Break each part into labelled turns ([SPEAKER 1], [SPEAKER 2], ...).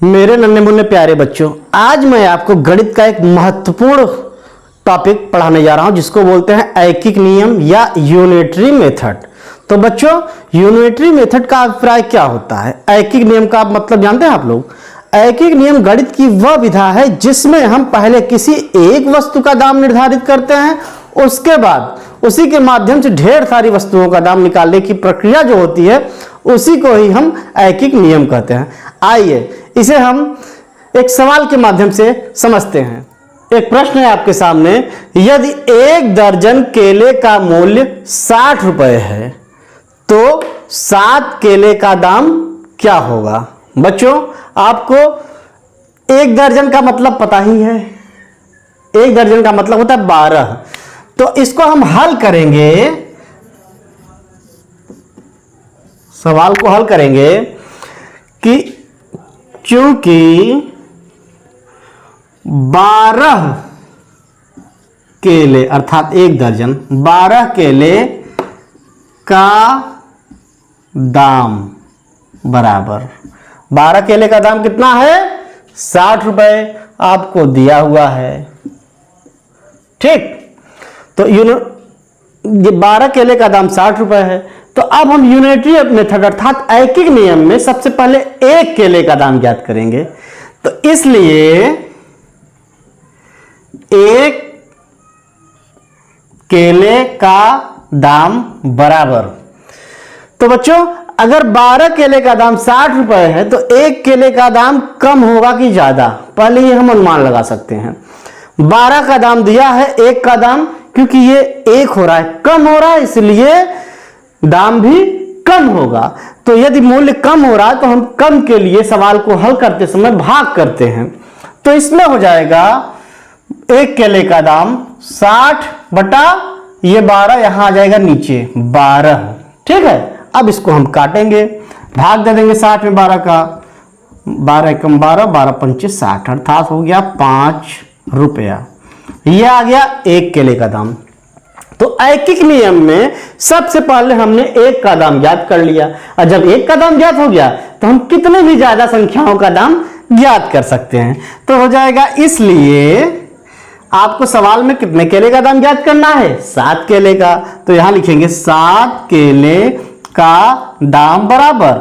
[SPEAKER 1] मेरे नन्हे मुन्ने प्यारे बच्चों, आज मैं आपको गणित का एक महत्वपूर्ण टॉपिक पढ़ाने जा रहा हूं जिसको बोलते हैं ऐकिक नियम या यूनिटरी मेथड। तो बच्चों, यूनिटरी मेथड का अभिप्राय क्या होता है? ऐकिक नियम का मतलब जानते हैं आप लोग? ऐकिक नियम गणित की वह विधा है जिसमें हम पहले किसी एक वस्तु का दाम निर्धारित करते हैं, उसके बाद उसी के माध्यम से ढेर सारी वस्तुओं का दाम निकालने की प्रक्रिया जो होती है उसी को ही हम ऐकिक नियम कहते हैं। आइए इसे हम एक सवाल के माध्यम से समझते हैं। एक प्रश्न है आपके सामने, यदि 1 दर्जन केले का मूल्य 60 रुपए है तो 7 केले का दाम क्या होगा? बच्चों, आपको 1 दर्जन का मतलब पता ही है। 1 दर्जन का मतलब होता है 12। तो इसको हम हल करेंगे, सवाल को हल करेंगे कि क्योंकि 12 केले अर्थात 1 दर्जन 12 केले का दाम बराबर 12 केले का दाम कितना है? 60 रुपए आपको दिया हुआ है। ठीक, तो ये 12 केले का दाम 60 रुपए है। तो अब हम यूनिटरी मेथड अर्थात ऐकिक नियम में सबसे पहले 1 केले का दाम ज्ञात करेंगे। तो इसलिए 1 केले का दाम बराबर, तो बच्चों अगर 12 केले का दाम 60 रुपए है तो 1 केले का दाम कम होगा कि ज्यादा? पहले ही हम अनुमान लगा सकते हैं। 12 का दाम दिया है, 1 का दाम क्योंकि ये 1 हो रहा है, कम हो रहा है, इसलिए दाम भी कम होगा। तो यदि मूल्य कम हो रहा है तो हम कम के लिए सवाल को हल करते समय भाग करते हैं। तो इसमें हो जाएगा 1 केले का दाम 60 बटा ये 12, यहां आ जाएगा नीचे 12। ठीक है, अब इसको हम काटेंगे, भाग दे देंगे 60 में 12 का, 12 एकम 12, 12 पंचे 60 अर्थात हो गया 5 रुपया। यह आ गया 1 केले का दाम। तो ऐकिक नियम में सबसे पहले हमने 1 का दाम ज्ञात कर लिया, और जब 1 का दाम ज्ञात हो गया तो हम कितने भी ज्यादा संख्याओं का दाम ज्ञात कर सकते हैं। तो हो जाएगा, इसलिए आपको सवाल में कितने केले का दाम ज्ञात करना है? 7 केले का। तो यहां लिखेंगे 7 केले का दाम बराबर,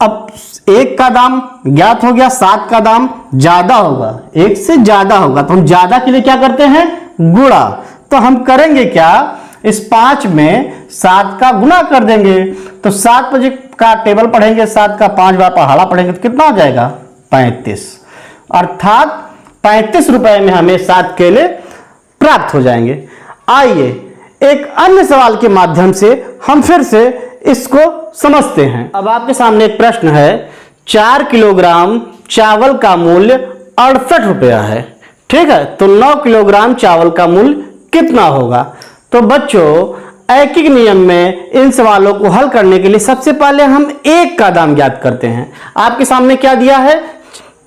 [SPEAKER 1] अब 1 का दाम ज्ञात हो गया, 7 का दाम ज्यादा होगा, 1 से ज्यादा होगा, तो हम ज्यादा के लिए क्या करते हैं? गुणा। तो हम करेंगे क्या, इस 5 में 7 का गुना कर देंगे। तो 7 बजे का टेबल पढ़ेंगे, 7 का 5 बार पहाड़ा पढ़ेंगे तो कितना हो जाएगा? 35। अर्थात 35 रुपए में हमें 7 केले प्राप्त हो जाएंगे। आइए एक अन्य सवाल के माध्यम से हम फिर से इसको समझते हैं। अब आपके सामने एक प्रश्न है, 4 किलोग्राम चावल का मूल्य 68 रुपया है। ठीक है, तो 9 किलोग्राम चावल का मूल्य कितना होगा? तो बच्चों, ऐकिक नियम में इन सवालों को हल करने के लिए सबसे पहले हम 1 का दाम ज्ञात करते हैं। आपके सामने क्या दिया है?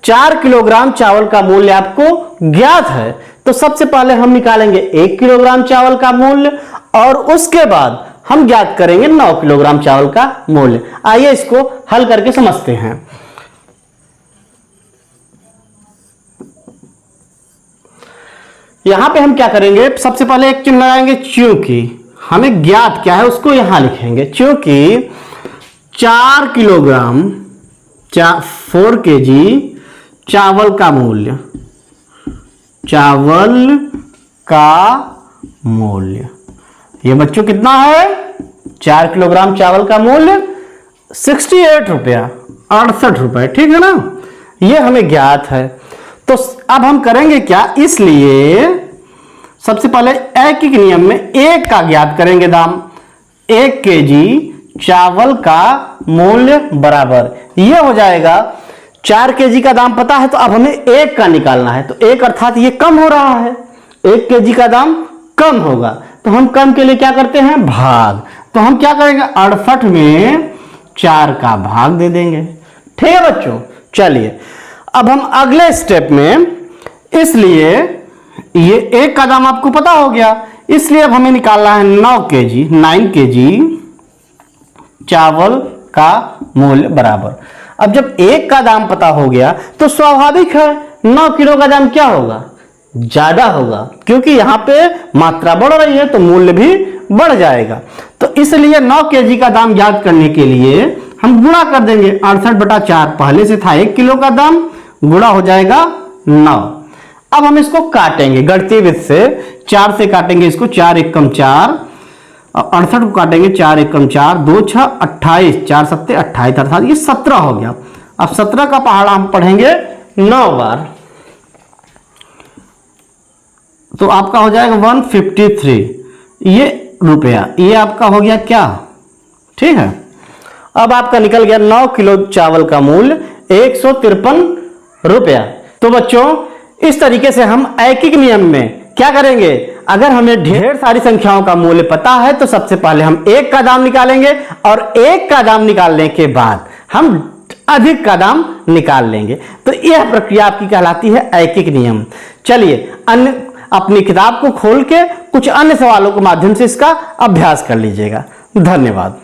[SPEAKER 1] 4 किलोग्राम चावल का मूल्य आपको ज्ञात है। तो सबसे पहले हम निकालेंगे 1 किलोग्राम चावल का मूल्य और उसके बाद हम ज्ञात करेंगे 9 किलोग्राम चावल का मूल्य। आइए इसको हल करके समझते हैं। यहां पे हम क्या करेंगे, सबसे पहले एक चिन्ह लगाएंगे, क्योंकि हमें ज्ञात क्या है उसको यहां लिखेंगे। क्योंकि 4 किलोग्राम 4 केजी चावल का मूल्य, चावल का मूल्य ये बच्चों कितना है? 4 किलोग्राम चावल का मूल्य 68 रुपया, 68 रुपए। ठीक है ना, ये हमें ज्ञात है। तो अब हम करेंगे क्या, इसलिए सबसे पहले ऐकिक नियम में 1 का ज्ञात करेंगे दाम। 1 केजी चावल का मूल्य बराबर ये हो जाएगा, 4 केजी का दाम पता है तो अब हमें 1 का निकालना है। तो 1 अर्थात ये कम हो रहा है, 1 केजी का दाम कम होगा, तो हम कम के लिए क्या करते हैं? भाग। तो हम क्या करेंगे, 68 में 4 का भाग दे देंगे। ठीक है बच्चों, चलिए अब हम अगले स्टेप में, इसलिए ये 1 का दाम आपको पता हो गया, इसलिए अब हमें निकालना है 9 केजी चावल का मूल्य बराबर। अब जब एक का दाम पता हो गया तो स्वाभाविक है 9 किलो का दाम क्या होगा, ज्यादा होगा, क्योंकि यहाँ पे मात्रा बढ़ रही है तो मूल्य भी बढ़ जाएगा। तो इसलिए 9 केजी का दाम ज्ञात करने के लिए हम गुणा कर देंगे 68/4, पहले से था 1 किलो का दाम, गुणा हो जाएगा 9। अब हम इसको काटेंगे गणितीय विधि से, 4 से काटेंगे इसको, 4 एकम 4, और 68 को काटेंगे 4 एकम 4, 2 6 28, 4 सत्ते 28, अर्थात ये 17 हो गया। अब 17 का पहाड़ा हम पढ़ेंगे 9 बार, तो आपका हो जाएगा 153 ये रुपया, ये आपका हो गया क्या, ठीक है। अब आपका निकल गया 9 किलो चावल का मूल्य 153 रुपया। तो बच्चों इस तरीके से हम ऐकिक नियम में क्या करेंगे, अगर हमें ढेर सारी संख्याओं का मूल्य पता है तो सबसे पहले हम एक का दाम निकालेंगे और एक का दाम निकालने के बाद हम अधिक का दाम निकाल लेंगे। तो यह प्रक्रिया आपकी कहलाती है ऐकिक नियम। चलिए अन्य अपनी किताब को खोल के कुछ अन्य सवालों के माध्यम से इसका अभ्यास कर लीजिएगा। धन्यवाद।